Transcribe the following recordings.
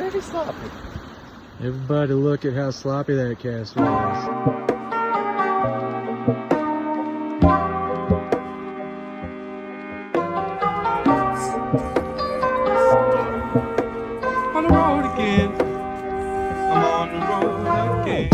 Very sloppy. Everybody look at how sloppy that cast was. On the road again. I'm on the road again.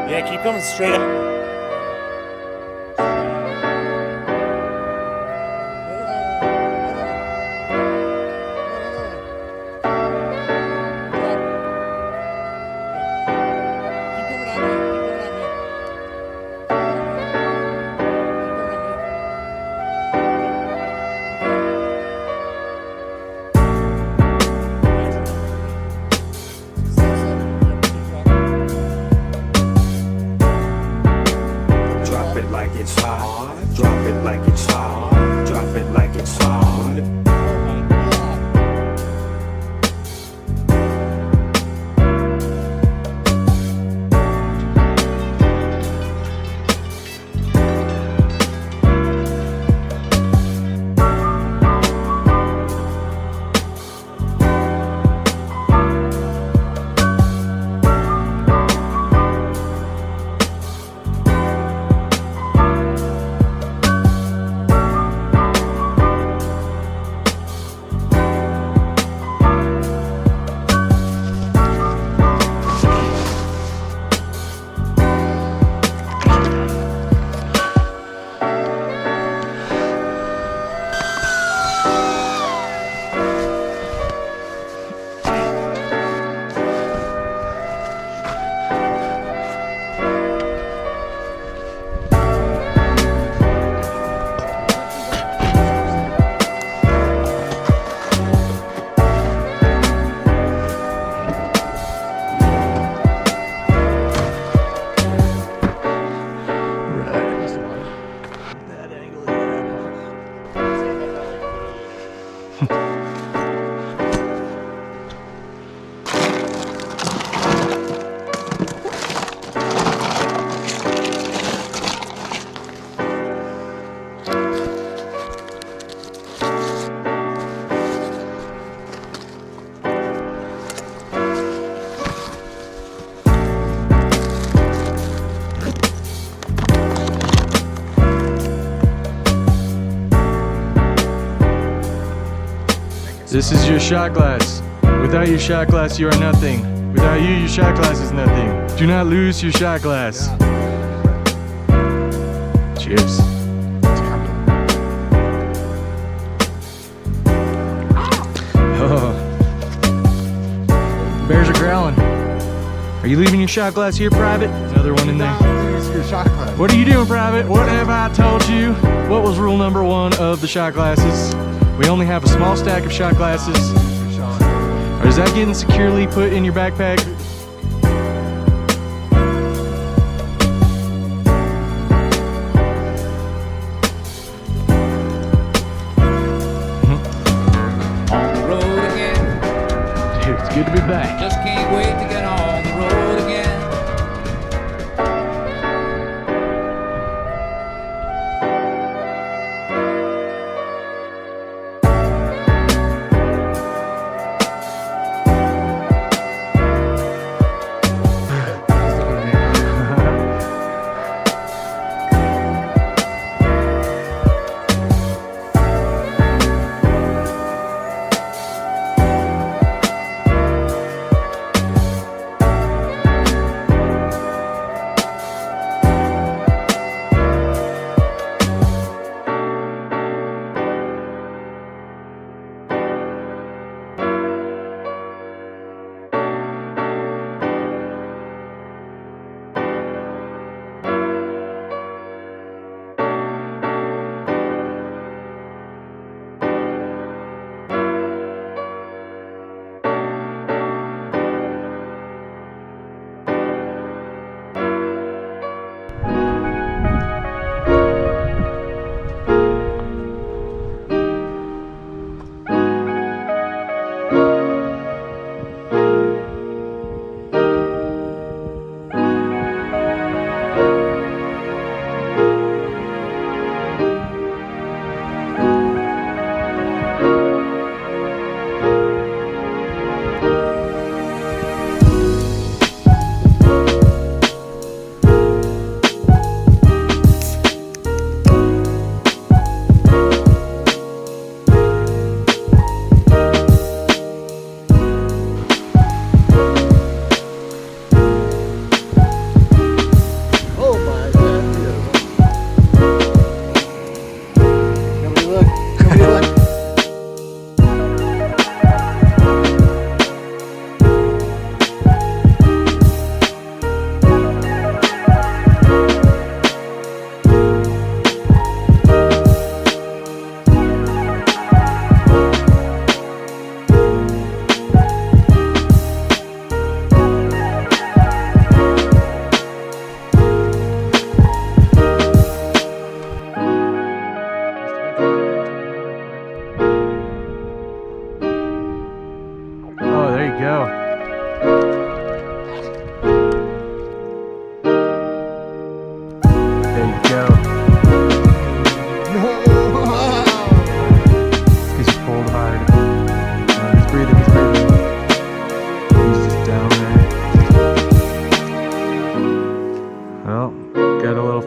Yeah, keep coming straight up. This is your shot glass. Without your shot glass, you are nothing. Without you, your shot glass is nothing. Do not lose your shot glass. Cheers. Oh. Bears are growling. Are you leaving your shot glass here, Private? Another one in there. What are you doing, Private? What have I told you? What was rule number 1 of the shot glasses? We only have a small stack of shot glasses. Or is that getting securely put in your backpack? On the road again. Dude, it's good to be back. Just can't wait to get on the road again.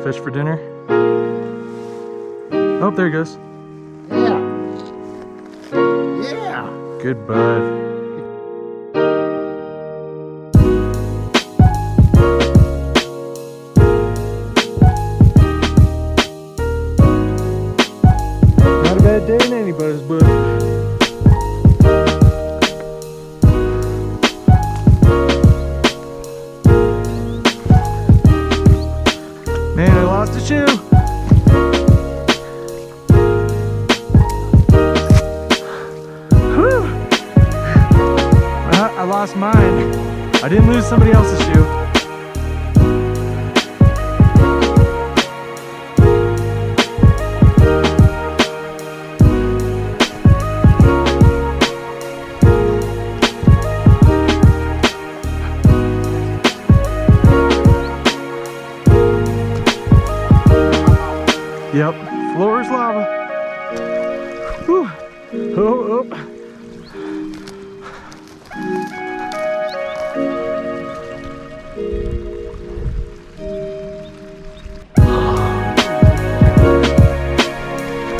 fish for dinner? Oh, there he goes. Yeah. Yeah. Good bud. Not a bad day in anybody's book. Man, I lost a shoe. Whew. I lost mine. I didn't lose somebody else's shoe. Yep, floor is lava. Whew. Oh, oh.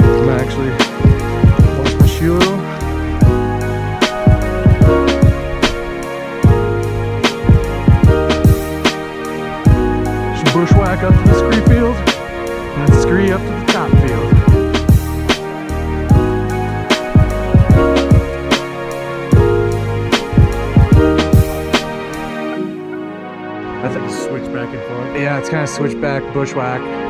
I'm actually wash my shoe. back and forth. Yeah, it's kind of switchback, bushwhack.